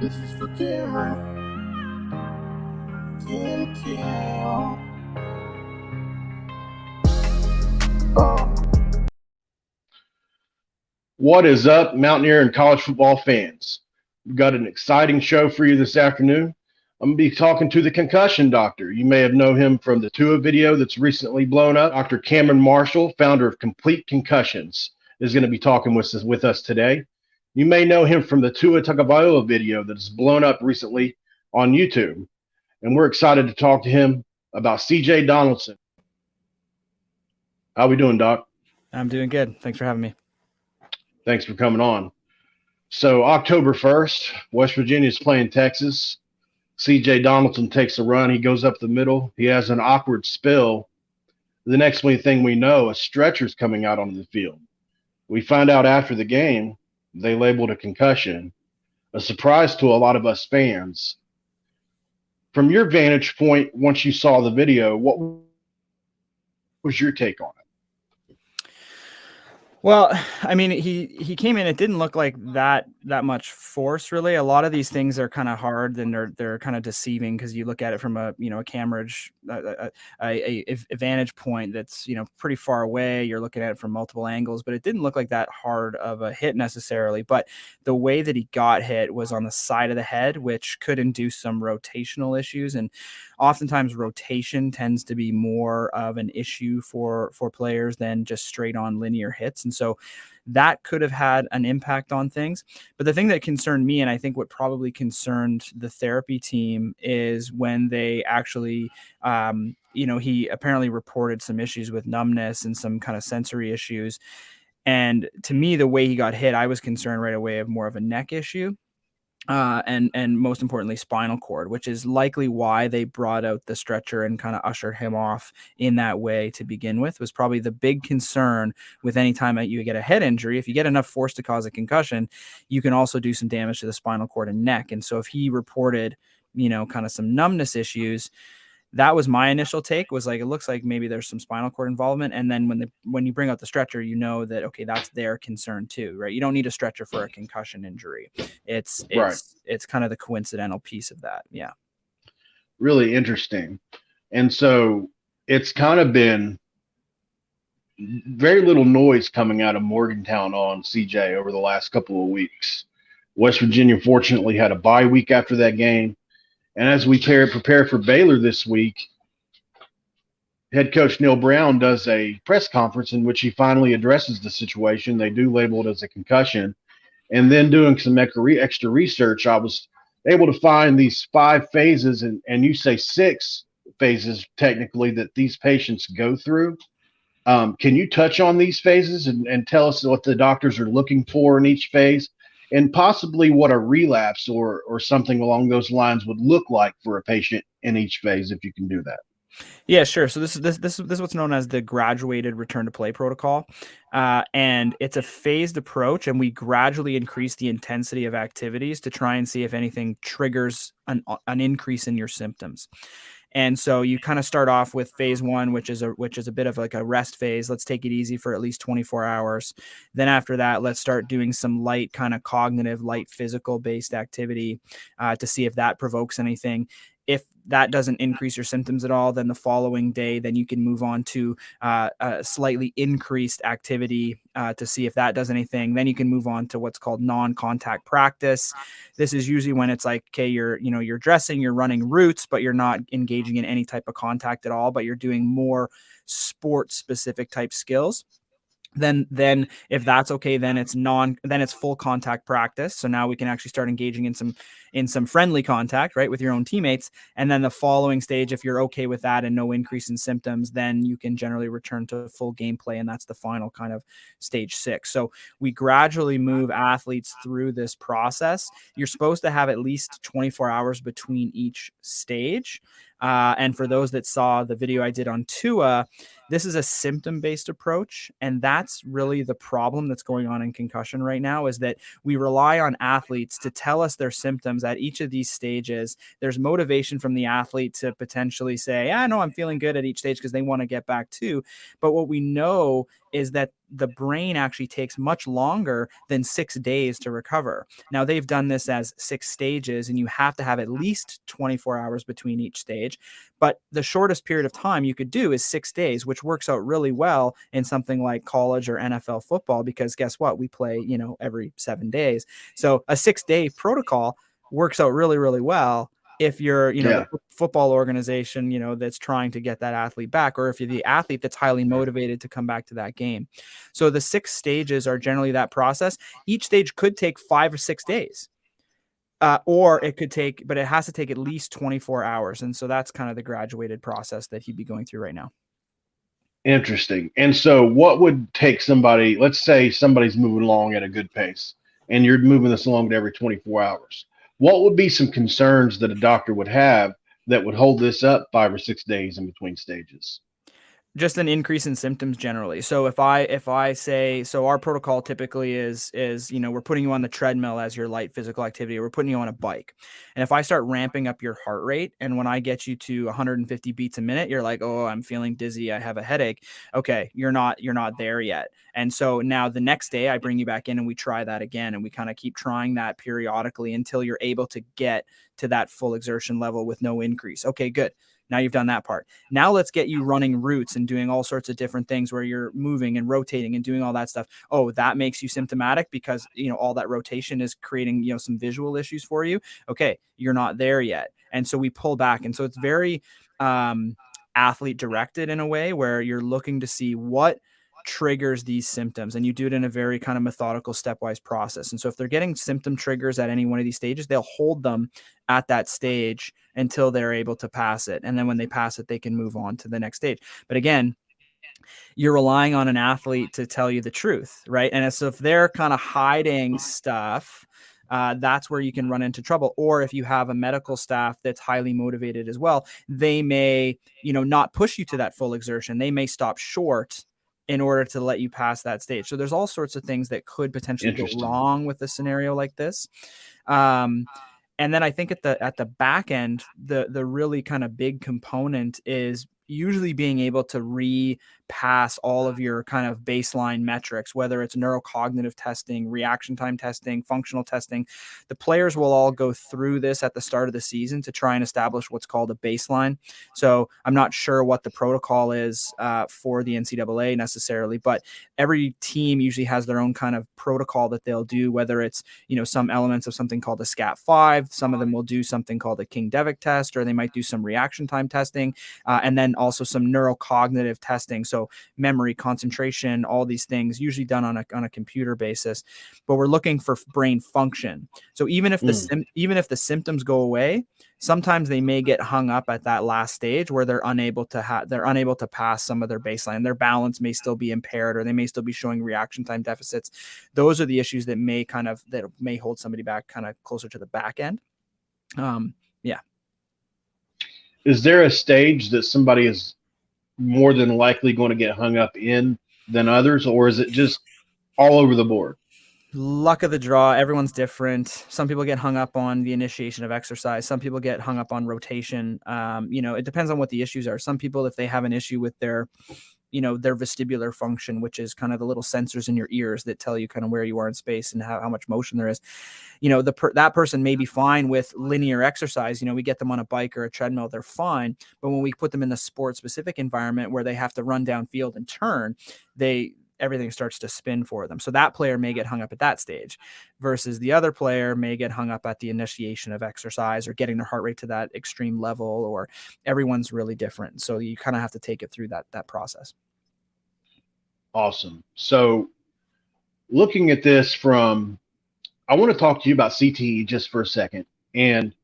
This is for Cameron. Cam. What is up, Mountaineer and college football fans? We've got an exciting show for you this afternoon. I'm going to be talking to the Concussion Doctor. You may have known him from the Tua video that's recently blown up. Dr. Cameron Marshall, founder of Complete Concussions, is going to be talking with us today. You may know him from the Tua Tagovailoa video that has blown up recently on YouTube. And we're excited to talk to him about C.J. Donaldson. How we doing, Doc? I'm doing good. Thanks for having me. Thanks for coming on. So October 1st, West Virginia is playing Texas. C.J. Donaldson takes a run. He goes up the middle. He has an awkward spill. The next thing we know, a stretcher's coming out onto the field. We find out after the game, they labeled a concussion. A surprise to a lot of us fans. From your vantage point, once you saw the video, what was your take on it? Well, I mean, he came in. It didn't look like that much force, really. A lot of these things are kind of hard, and they're kind of deceiving because you look at it from a camera, a vantage point that's pretty far away. You're looking at it from multiple angles, but it didn't look like that hard of a hit necessarily. But the way that he got hit was on the side of the head, which could induce some rotational issues, and oftentimes rotation tends to be more of an issue for players than just straight on linear hits. And so that could have had an impact on things. But the thing that concerned me, and I think what probably concerned the therapy team, is when they actually, he apparently reported some issues with numbness and some kind of sensory issues. And to me, the way he got hit, I was concerned right away of more of a neck issue. And most importantly, spinal cord, which is likely why they brought out the stretcher and kind of ushered him off in that way to begin with, was probably the big concern with any time that you get a head injury. If you get enough force to cause a concussion, you can also do some damage to the spinal cord and neck. And so if he reported, kind of some numbness issues, that was my initial take, was like, it looks like maybe there's some spinal cord involvement. And then when you bring out the stretcher, that, okay, that's their concern too, right? You don't need a stretcher for a concussion injury. It's kind of the coincidental piece of that. Yeah. Really interesting. And so it's kind of been very little noise coming out of Morgantown on CJ over the last couple of weeks. West Virginia fortunately had a bye week after that game. And as we prepare for Baylor this week, head coach Neil Brown does a press conference in which he finally addresses the situation. They do label it as a concussion. And then doing some extra research, I was able to find these 5 phases, and you say 6 phases technically that these patients go through. Can you touch on these phases and tell us what the doctors are looking for in each phase? And possibly what a relapse or something along those lines would look like for a patient in each phase, if you can do that. Yeah, sure. So this is what's known as the graduated return to play protocol. And it's a phased approach, and we gradually increase the intensity of activities to try and see if anything triggers an increase in your symptoms. And so you kind of start off with phase 1, which is a bit of like a rest phase. Let's take it easy for at least 24 hours. Then after that, let's start doing some light kind of cognitive, light physical based activity to see if that provokes anything. If that doesn't increase your symptoms at all, then the following day, then you can move on to a slightly increased activity to see if that does anything. Then you can move on to what's called non-contact practice. This is usually when it's like, okay, you're dressing, you're running routes, but you're not engaging in any type of contact at all, but you're doing more sport-specific type skills. Then if that's okay, then it's full contact practice. So now we can actually start engaging in some friendly contact, right, with your own teammates. And then the following stage, if you're okay with that and no increase in symptoms, then you can generally return to full gameplay. And that's the final kind of stage 6. So we gradually move athletes through this process. You're supposed to have at least 24 hours between each stage. And for those that saw the video I did on Tua, this is a symptom-based approach, and that's really the problem that's going on in concussion right now, is that we rely on athletes to tell us their symptoms at each of these stages. There's motivation from the athlete to potentially say, no, I'm feeling good at each stage because they want to get back too. But what we know is that the brain actually takes much longer than 6 days to recover. Now, they've done this as 6 stages, and you have to have at least 24 hours between each stage. But the shortest period of time you could do is 6 days, which works out really well in something like college or NFL football, because guess what? We play, every 7 days. So a 6-day protocol works out really, really well if you're, the football organization, that's trying to get that athlete back, or if you're the athlete that's highly motivated to come back to that game. So the 6 stages are generally that process. Each stage could take 5 or 6 days. Or it could take, but it has to take at least 24 hours. And so that's kind of the graduated process that he'd be going through right now. Interesting. And so what would take somebody, let's say somebody's moving along at a good pace and you're moving this along to every 24 hours. What would be some concerns that a doctor would have that would hold this up 5 or 6 days in between stages? Just an increase in symptoms generally. So if I say, so our protocol typically is, we're putting you on the treadmill as your light physical activity, or we're putting you on a bike. And if I start ramping up your heart rate, and when I get you to 150 beats a minute, you're like, oh, I'm feeling dizzy, I have a headache. Okay, you're not there yet. And so now the next day I bring you back in and we try that again. And we kind of keep trying that periodically until you're able to get to that full exertion level with no increase. Okay, good. Now you've done that part. Now let's get you running routes and doing all sorts of different things where you're moving and rotating and doing all that stuff. Oh, that makes you symptomatic because, all that rotation is creating, some visual issues for you. Okay, you're not there yet. And so we pull back. And so it's very athlete directed in a way where you're looking to see what triggers these symptoms, and you do it in a very kind of methodical stepwise process. And so if they're getting symptom triggers at any one of these stages, they'll hold them at that stage until they're able to pass it. And then when they pass it, they can move on to the next stage. But again, you're relying on an athlete to tell you the truth, right? And so if they're kind of hiding stuff, that's where you can run into trouble. Or if you have a medical staff that's highly motivated as well, they may, not push you to that full exertion. They may stop short in order to let you pass that stage. So there's all sorts of things that could potentially go wrong with a scenario like this. And then I think at the back end, the really kind of big component is usually being able to pass all of your kind of baseline metrics, whether it's neurocognitive testing, reaction time testing, functional testing. The players will all go through this at the start of the season to try and establish what's called a baseline. So I'm not sure what the protocol is for the NCAA necessarily, but every team usually has their own kind of protocol that they'll do, whether it's, some elements of something called a SCAT-5. Some of them will do something called a King-Devick test, or they might do some reaction time testing, and then also some neurocognitive testing. So memory, concentration, all these things usually done on a computer basis, but we're looking for brain function. So even if the symptoms go away, sometimes they may get hung up at that last stage where they're unable to pass some of their baseline. Their balance may still be impaired, or they may still be showing reaction time deficits. Those are the issues that may hold somebody back kind of closer to the back end. Yeah. Is there a stage that somebody is more than likely going to get hung up in than others, or is it just all over the board? Luck of the draw. Everyone's different. Some people get hung up on the initiation of exercise. Some people get hung up on rotation. It depends on what the issues are. Some people, if they have an issue with their vestibular function, which is kind of the little sensors in your ears that tell you kind of where you are in space and how much motion there is, that person may be fine with linear exercise. We get them on a bike or a treadmill, they're fine. But when we put them in the sport specific environment where they have to run downfield and turn, everything starts to spin for them. So that player may get hung up at that stage, versus the other player may get hung up at the initiation of exercise or getting their heart rate to that extreme level, or everyone's really different. So you kind of have to take it through that process. Awesome. So looking at this I want to talk to you about CTE just for a second. And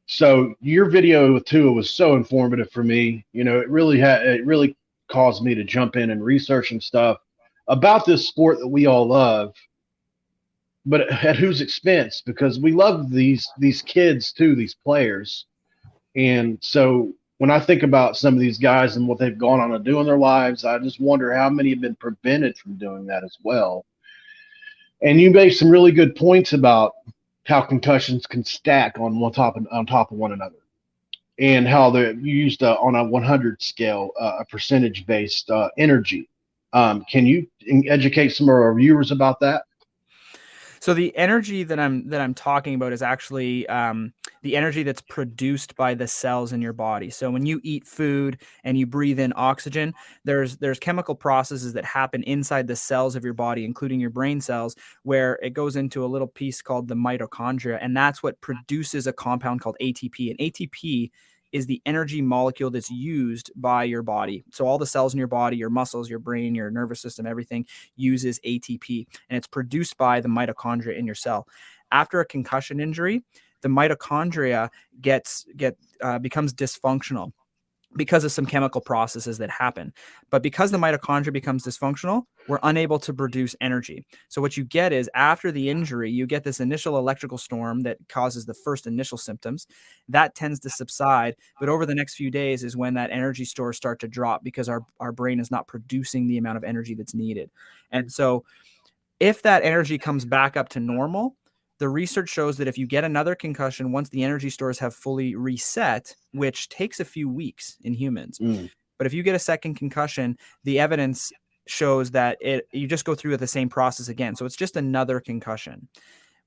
so your video with Tua was so informative for me. It really caused me to jump in and research some stuff about this sport that we all love, but at whose expense? Because we love these kids too, these players. And so when I think about some of these guys and what they've gone on to do in their lives, I just wonder how many have been prevented from doing that as well. And you made some really good points about how concussions can stack on top of one another, and how they're used on a 100 scale, a percentage based energy. Can you educate some of our viewers about that? So the energy that I'm talking about is actually the energy that's produced by the cells in your body. So when you eat food and you breathe in oxygen, there's chemical processes that happen inside the cells of your body, including your brain cells, where it goes into a little piece called the mitochondria, and that's what produces a compound called ATP. And ATP is the energy molecule that's used by your body. So all the cells in your body, your muscles, your brain, your nervous system, everything uses ATP, and it's produced by the mitochondria in your cell. After a concussion injury, the mitochondria becomes dysfunctional because of some chemical processes that happen. But because the mitochondria becomes dysfunctional, we're unable to produce energy. So what you get is, after the injury, you get this initial electrical storm that causes the first initial symptoms. That tends to subside, but over the next few days is when that energy stores start to drop, because our brain is not producing the amount of energy that's needed. And so if that energy comes back up to normal, the research shows that if you get another concussion, once the energy stores have fully reset, which takes a few weeks in humans, but if you get a second concussion, the evidence shows that you just go through the same process again. So it's just another concussion.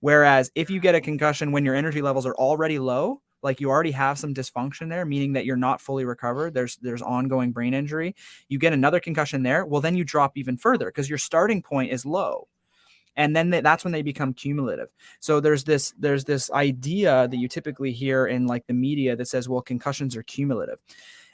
Whereas if you get a concussion when your energy levels are already low, like you already have some dysfunction there, meaning that you're not fully recovered, there's ongoing brain injury, you get another concussion there, well, then you drop even further because your starting point is low. And then that's when they become cumulative. So there's this idea that you typically hear in like the media that says, well, concussions are cumulative.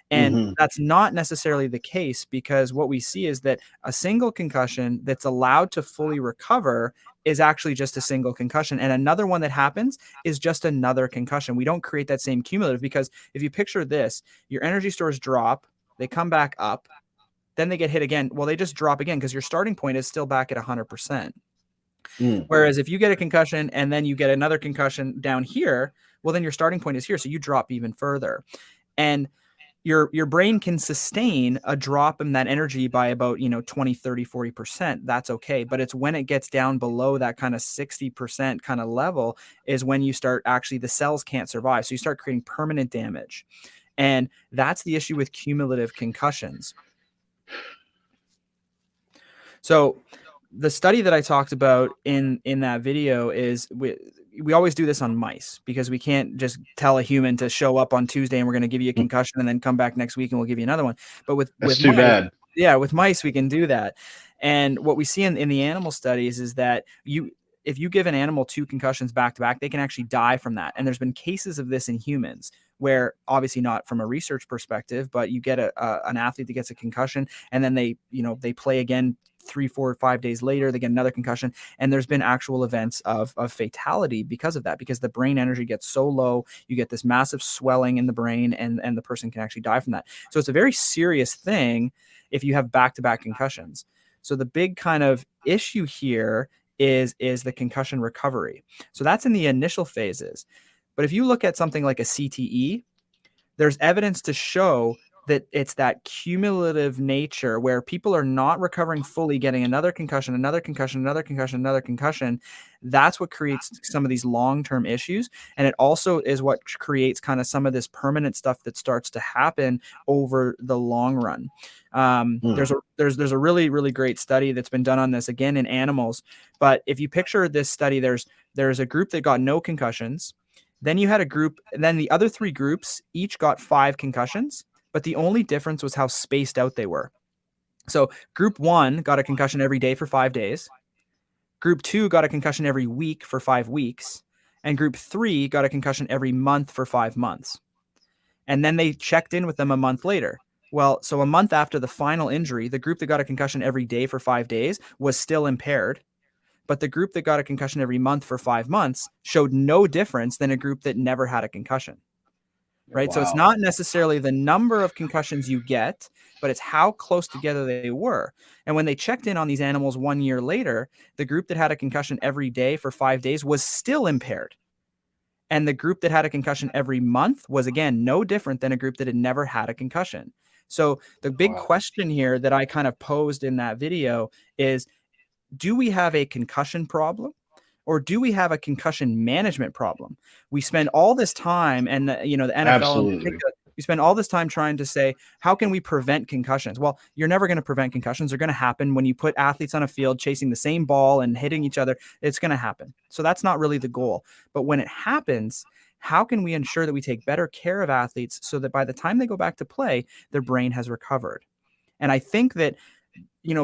And that's not necessarily the case, because what we see is that a single concussion that's allowed to fully recover is actually just a single concussion. And another one that happens is just another concussion. We don't create that same cumulative, because if you picture this, your energy stores drop, they come back up, then they get hit again. Well, they just drop again because your starting point is still back at 100%. Whereas if you get a concussion and then you get another concussion down here, well, then your starting point is here. So you drop even further. And your brain can sustain a drop in that energy by about, 20, 30, 40%. That's okay. But it's when it gets down below that kind of 60% kind of level is when you start actually, the cells can't survive. So you start creating permanent damage. And that's the issue with cumulative concussions. So the study that I talked about in that video is we always do this on mice, because we can't just tell a human to show up on Tuesday and we're going to give you a concussion and then come back next week and we'll give you another one. But with too mice, bad. Yeah, with mice, we can do that. And what we see in the animal studies is that if you give an animal 2 concussions back to back, they can actually die from that. And there's been cases of this in humans where, obviously not from a research perspective, but you get an athlete that gets a concussion and then they play again 3, 4, 5 days later, they get another concussion. And there's been actual events of fatality because of that, because the brain energy gets so low, you get this massive swelling in the brain, and the person can actually die from that. So it's a very serious thing if you have back-to-back concussions. So the big kind of issue here is the concussion recovery. So that's in the initial phases. But if you look at something like a CTE, there's evidence to show that it's that cumulative nature where people are not recovering fully, getting another concussion, another concussion, another concussion, another concussion. That's what creates some of these long-term issues. And it also is what creates kind of some of this permanent stuff that starts to happen over the long run. There's a really, really great study that's been done on this, again, in animals. But if you picture this study, there's a group that got no concussions. Then you had a group, and then the other 3 groups each got 5 concussions. But the only difference was how spaced out they were. So group 1 got a concussion every day for 5 days. Group 2 got a concussion every week for 5 weeks. And group 3 got a concussion every month for 5 months. And then they checked in with them a month later. Well, so a month after the final injury, the group that got a concussion every day for 5 days was still impaired. But the group that got a concussion every month for 5 months showed no difference than a group that never had a concussion. Right. Wow. So it's not necessarily the number of concussions you get, but it's how close together they were. And when they checked in on these animals 1 year later, the group that had a concussion every day for 5 days was still impaired. And the group that had a concussion every month was, again, no different than a group that had never had a concussion. So the big question here that I kind of posed in that video is, do we have a concussion problem? Or do we have a concussion management problem? We spend all this time, and the NFL We spend all this time trying to say, how can we prevent concussions? Well, you're never going to prevent concussions. They're going to happen when you put athletes on a field chasing the same ball and hitting each other. It's going to happen. So that's not really the goal. But when it happens, how can we ensure that we take better care of athletes so that by the time they go back to play, their brain has recovered? And I think that,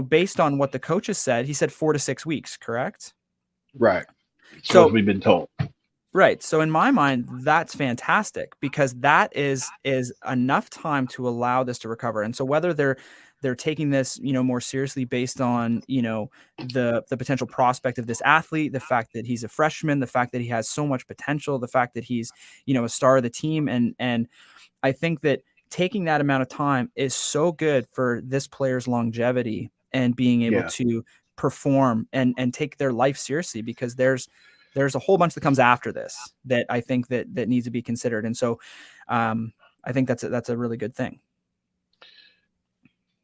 based on what the coaches said, he said 4 to 6 weeks, correct? Right. So what we've been told. Right. So in my mind, that's fantastic because that is enough time to allow this to recover. And so whether they're taking this, more seriously based on, the potential prospect of this athlete, the fact that he's a freshman, the fact that he has so much potential, the fact that he's, a star of the team. And I think that taking that amount of time is so good for this player's longevity and being able to perform and take their life seriously, because there's a whole bunch that comes after this that I think that needs to be considered. And so I think that's a really good thing.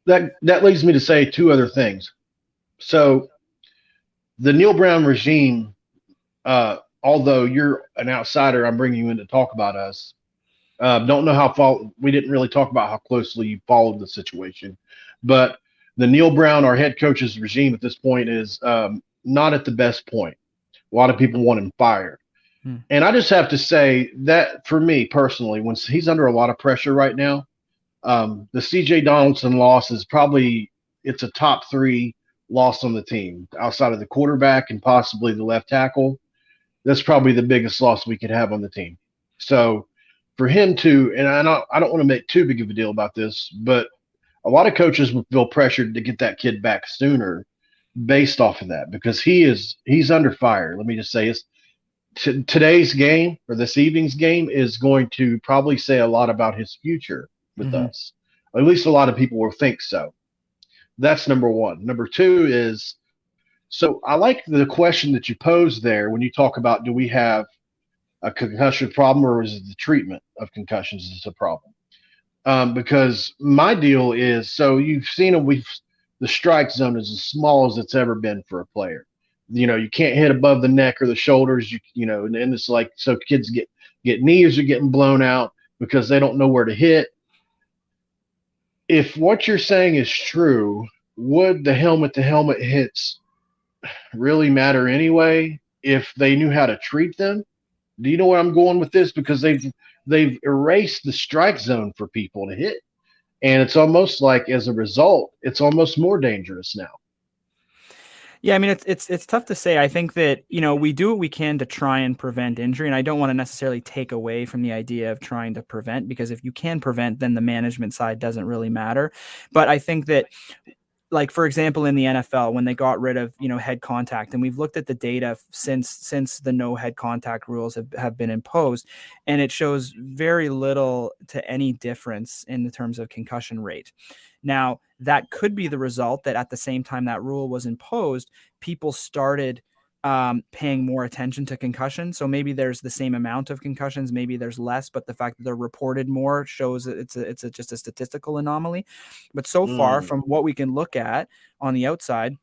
That leads me to say two other things. So the Neil Brown regime, although you're an outsider, I'm bringing you in to talk about us. Don't know we didn't really talk about how closely you followed the situation, but the Neil Brown, our head coach's regime at this point, is not at the best point. A lot of people want him fired. And I just have to say that for me personally, when he's under a lot of pressure right now, the CJ Donaldson loss is it's a top 3 loss on the team outside of the quarterback and possibly the left tackle. That's probably the biggest loss we could have on the team. So for him to, and I don't want to make too big of a deal about this, but a lot of coaches would feel pressured to get that kid back sooner based off of that, because he's under fire. Let me just say, today's game or this evening's game is going to probably say a lot about his future with us. At least a lot of people will think so. That's number one. Number two is, so I like the question that you posed there when you talk about, do we have a concussion problem, or is it the treatment of concussions is a problem? Because my deal is, so you've seen the strike zone is as small as it's ever been for a player. You can't hit above the neck or the shoulders, and it's like, so kids get knees are getting blown out because they don't know where to hit. If what you're saying is true, would the helmet-to-helmet hits really matter anyway if they knew how to treat them? Do you know where I'm going with this? Because they've erased the strike zone for people to hit. And it's almost like, as a result, it's almost more dangerous now. Yeah, I mean, it's tough to say. I think that, we do what we can to try and prevent injury. And I don't want to necessarily take away from the idea of trying to prevent, because if you can prevent, then the management side doesn't really matter. But I think that, like, for example, in the NFL, when they got rid of, head contact, and we've looked at the data since the no head contact rules have been imposed, and it shows very little to any difference in the terms of concussion rate. Now, that could be the result that at the same time that rule was imposed, people started paying more attention to concussion. So maybe there's the same amount of concussions, maybe there's less, but the fact that they're reported more shows that it's just a statistical anomaly. But so far, from what we can look at on the outside,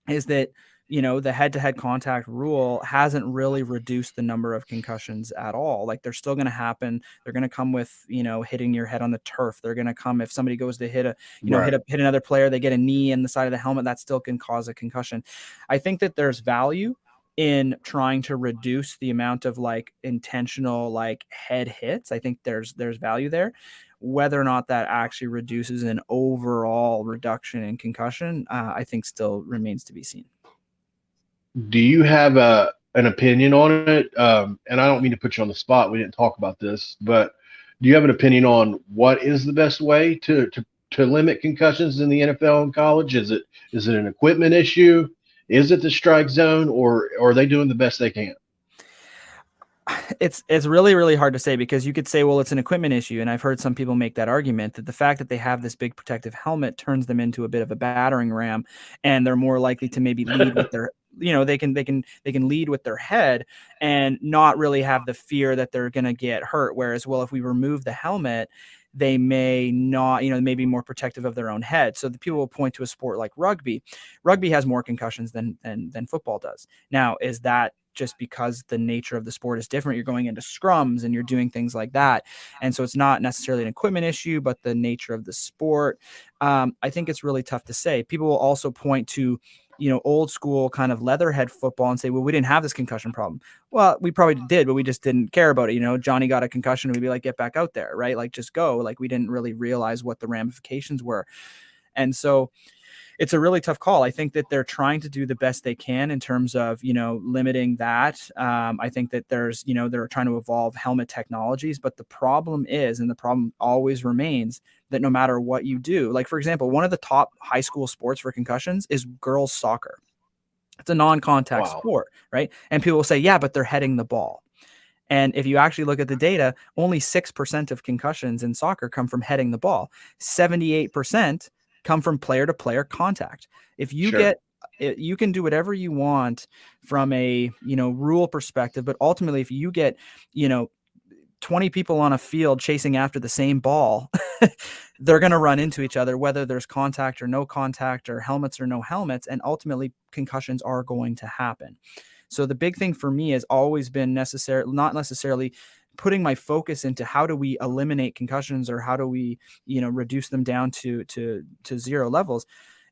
is that, the head-to-head contact rule hasn't really reduced the number of concussions at all. Like, they're still going to happen. They're going to come with, hitting your head on the turf. They're going to come if somebody goes to hit another player, they get a knee in the side of the helmet, that still can cause a concussion. I think that there's value in trying to reduce the amount of intentional head hits. I think there's value there. Whether or not that actually reduces an overall reduction in concussion, I think still remains to be seen. Do you have an opinion on it? And I don't mean to put you on the spot. We didn't talk about this, but do you have an opinion on what is the best way to limit concussions in the NFL and college? Is it an equipment issue? Is it the strike zone, or are they doing the best they can? It's really, really hard to say, because you could say, well, it's an equipment issue. And I've heard some people make that argument that the fact that they have this big protective helmet turns them into a bit of a battering ram, and they're more likely to maybe lead with their, they can lead with their head and not really have the fear that they're going to get hurt. Whereas, well, if we remove the helmet, they may not, may be more protective of their own head. So the people will point to a sport like rugby. Rugby has more concussions than football does. Now, is that just because the nature of the sport is different. You're going into scrums and you're doing things like that. And so it's not necessarily an equipment issue, but the nature of the sport. I think it's really tough to say. People will also point to, old school kind of leatherhead football and say, well, we didn't have this concussion problem. Well, we probably did, but we just didn't care about it. Johnny got a concussion and we'd be like, get back out there, right? Like, just go. Like, we didn't really realize what the ramifications were. And so it's a really tough call. I think that they're trying to do the best they can in terms of, limiting that. I think that there's, they're trying to evolve helmet technologies, but the problem is, and the problem always remains, that no matter what you do, like, for example, one of the top high school sports for concussions is girls soccer. It's a non-contact sport, right? And people will say, yeah, but they're heading the ball. And if you actually look at the data, only 6% of concussions in soccer come from heading the ball. 78% come from player-to-player contact. If you you can do whatever you want from a, rule perspective, but ultimately if you get, 20 people on a field chasing after the same ball, they're going to run into each other, whether there's contact or no contact or helmets or no helmets. And ultimately concussions are going to happen. So the big thing for me has always been not necessarily putting my focus into how do we eliminate concussions or how do we, reduce them down to zero levels.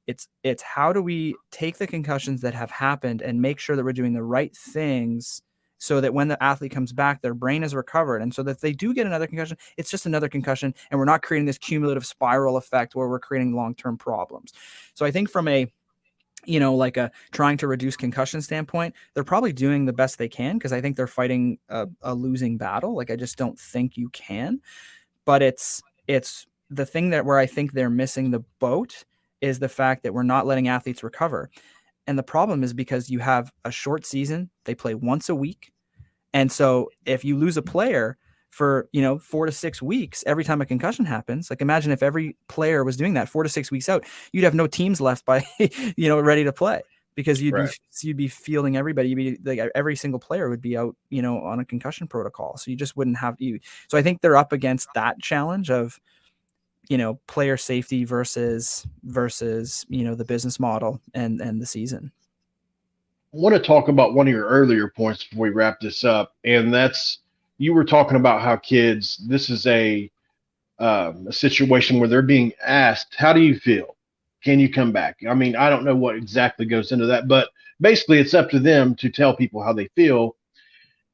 It's how do we take the concussions that have happened and make sure that we're doing the right things so that when the athlete comes back, their brain is recovered. And so that if they do get another concussion, it's just another concussion. And we're not creating this cumulative spiral effect where we're creating long-term problems. So I think from a, like a trying to reduce concussion standpoint, they're probably doing the best they can, because I think they're fighting a losing battle. Like, I just don't think you can. But it's the thing that where I think they're missing the boat is the fact that we're not letting athletes recover. And the problem is because you have a short season, they play once a week. And so if you lose a player for, 4 to 6 weeks, every time a concussion happens, like, imagine if every player was doing that 4 to 6 weeks out, you'd have no teams left by, ready to play, because you'd be fielding everybody. You'd be like, every single player would be out, on a concussion protocol. So you just wouldn't have you. So I think they're up against that challenge of, player safety versus, the business model and the season. I want to talk about one of your earlier points before we wrap this up, and that's, you were talking about how kids, this is a situation where they're being asked, how do you feel? Can you come back? I mean, I don't know what exactly goes into that, but basically it's up to them to tell people how they feel.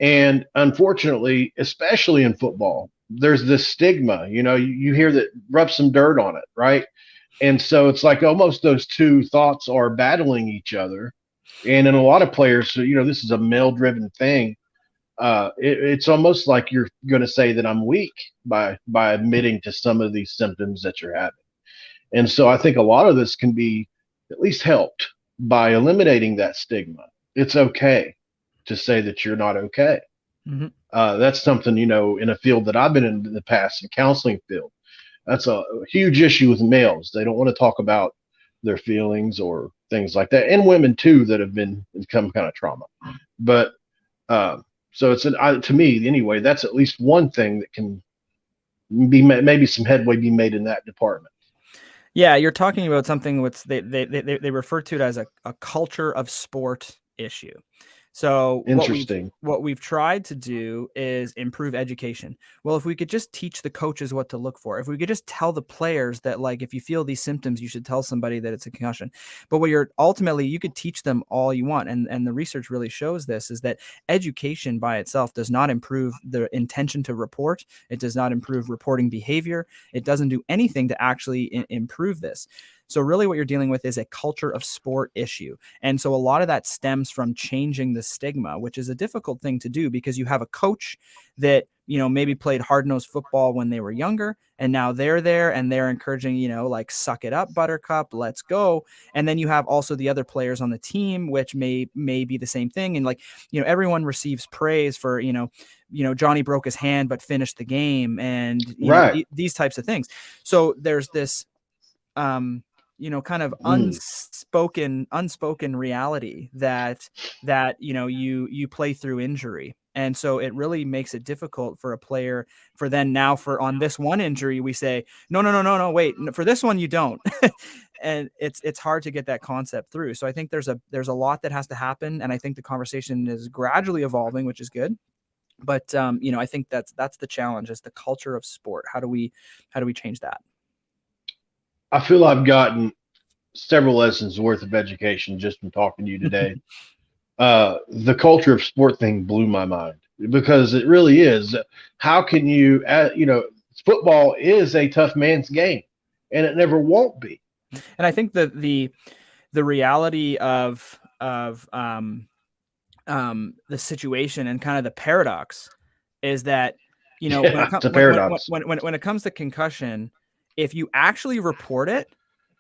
And unfortunately, especially in football, there's this stigma, you hear that, rub some dirt on it, right? And so it's like almost those two thoughts are battling each other. And in a lot of players, this is a male-driven thing. It's almost like you're going to say that I'm weak by admitting to some of these symptoms that you're having. And so I think a lot of this can be at least helped by eliminating that stigma. It's okay to say that you're not okay. Mm-hmm. That's something, in a field that I've been in the past, the counseling field. That's a huge issue with males. They don't want to talk about their feelings or things like that, and women too that have become kind of trauma. But so it's to me anyway, that's at least one thing that can be maybe some headway be made in that department. Yeah, you're talking about something which they refer to it as a culture of sport issue. So what we've tried to do is improve education. Well, if we could just teach the coaches what to look for, if we could just tell the players that, like, if you feel these symptoms, you should tell somebody that it's a concussion. But what ultimately, you could teach them all you want. And the research really shows this, is that education by itself does not improve the intention to report. It does not improve reporting behavior. It doesn't do anything to actually improve this. So really what you're dealing with is a culture of sport issue. And so a lot of that stems from changing the stigma, which is a difficult thing to do, because you have a coach that, maybe played hard-nosed football when they were younger, and now they're there and they're encouraging, like, suck it up, buttercup, let's go. And then you have also the other players on the team, which may be the same thing. And, like, everyone receives praise for, Johnny broke his hand but finished the game, and these types of things. So there's this kind of unspoken reality that you play through injury. And so it really makes it difficult for a player on this one injury, we say, no, wait, for this one, you don't. and it's hard to get that concept through. So I think there's a lot that has to happen, and I think the conversation is gradually evolving, which is good. But I think that's the challenge, is the culture of sport. How do we change that? I feel I've gotten several lessons worth of education just from talking to you today. The culture of sport thing blew my mind, because it really is. How can you, football is a tough man's game, and it never won't be. And I think that the reality of the situation and kind of the paradox is that, It's a paradox. when it comes to concussion, if you actually report it,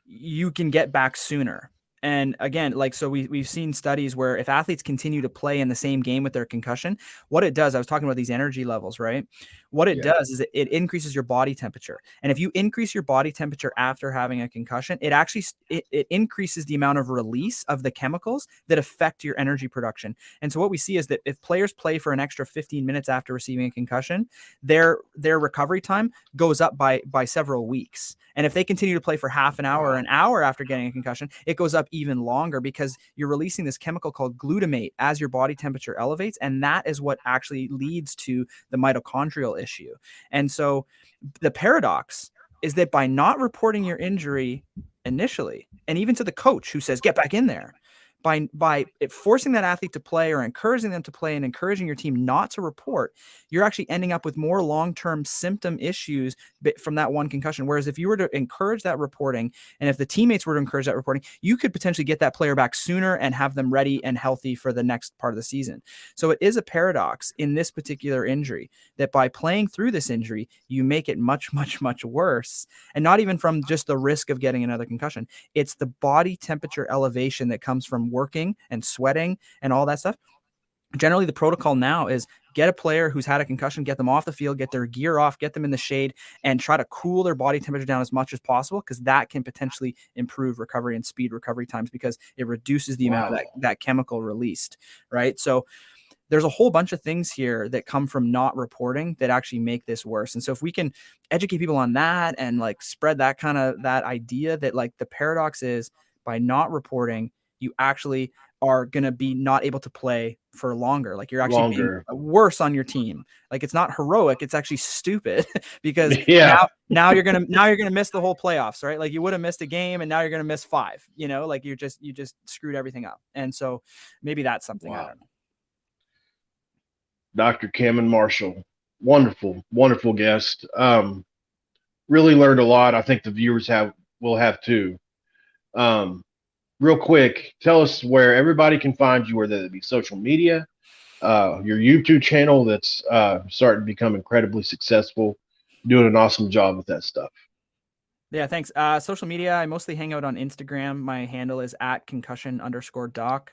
you can get back sooner. And again, so we've seen studies where if athletes continue to play in the same game with their concussion, what it does, I was talking about these energy levels, right? What it does is it increases your body temperature. And if you increase your body temperature after having a concussion, it actually it increases the amount of release of the chemicals that affect your energy production. And so what we see is that if players play for an extra 15 minutes after receiving a concussion, their recovery time goes up by several weeks. And if they continue to play for half an hour or an hour after getting a concussion, it goes up even longer, because you're releasing this chemical called glutamate as your body temperature elevates. And that is what actually leads to the mitochondrial issue. And so the paradox is that by not reporting your injury initially, and even to the coach who says, get back in there, by forcing that athlete to play or encouraging them to play and encouraging your team not to report, you're actually ending up with more long-term symptom issues from that one concussion. Whereas if you were to encourage that reporting, and if the teammates were to encourage that reporting, you could potentially get that player back sooner and have them ready and healthy for the next part of the season. So it is a paradox in this particular injury, that by playing through this injury, you make it much, much, much worse. And not even from just the risk of getting another concussion. It's the body temperature elevation that comes from working and sweating and all that stuff. Generally, the protocol now is get a player who's had a concussion, get them off the field, get their gear off, get them in the shade, and try to cool their body temperature down as much as possible, because that can potentially improve recovery and speed recovery times, because it reduces the amount of that chemical released, right? So there's a whole bunch of things here that come from not reporting that actually make this worse. And so if we can educate people on that and spread that idea that the paradox is, by not reporting, you actually are going to be not able to play for longer. You're actually being worse on your team. It's not heroic. It's actually stupid, because now you're going to miss the whole playoffs, right? You would have missed a game, and now you're going to miss 5, you just screwed everything up. And so maybe that's something. I don't know. Dr. Cameron Marshall, wonderful, wonderful guest. Really learned a lot. I think the viewers will have too. Real quick, tell us where everybody can find you, whether it be social media, your YouTube channel that's starting to become incredibly successful, doing an awesome job with that stuff. Yeah, thanks. Social media, I mostly hang out on Instagram. My handle is @concussion_doc.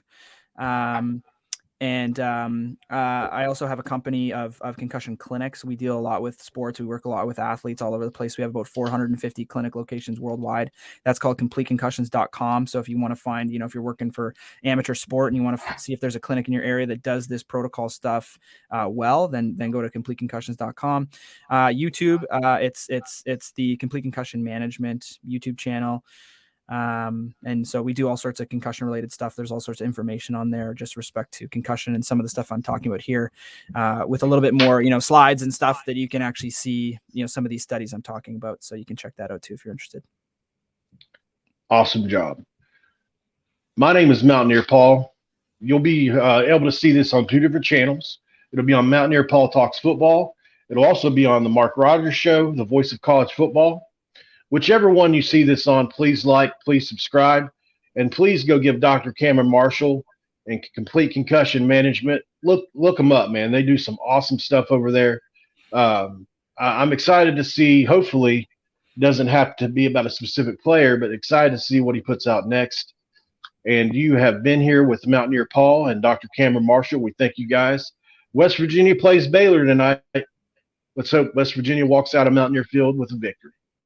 And I also have a company of concussion clinics. We deal a lot with sports. We work a lot with athletes all over the place. We have about 450 clinic locations worldwide. That's called CompleteConcussions.com. So if you want to find, if you're working for amateur sport and you want to see if there's a clinic in your area that does this protocol stuff well, then go to CompleteConcussions.com. YouTube, it's the Complete Concussion Management YouTube channel. And so we do all sorts of concussion related stuff. There's all sorts of information on there, just respect to concussion and some of the stuff I'm talking about here, with a little bit more, slides and stuff that you can actually see, some of these studies I'm talking about. So you can check that out too, if you're interested. Awesome job. My name is Mountaineer Paul. You'll be able to see this on 2 different channels. It'll be on Mountaineer Paul Talks Football. It'll also be on the Mark Rogers Show, the voice of college football. Whichever one you see this on, please please subscribe, and please go give Dr. Cameron Marshall and Complete Concussion Management. Look them up, man. They do some awesome stuff over there. I'm excited to see, hopefully, doesn't have to be about a specific player, but excited to see what he puts out next. And you have been here with Mountaineer Paul and Dr. Cameron Marshall. We thank you guys. West Virginia plays Baylor tonight. Let's hope West Virginia walks out of Mountaineer Field with a victory.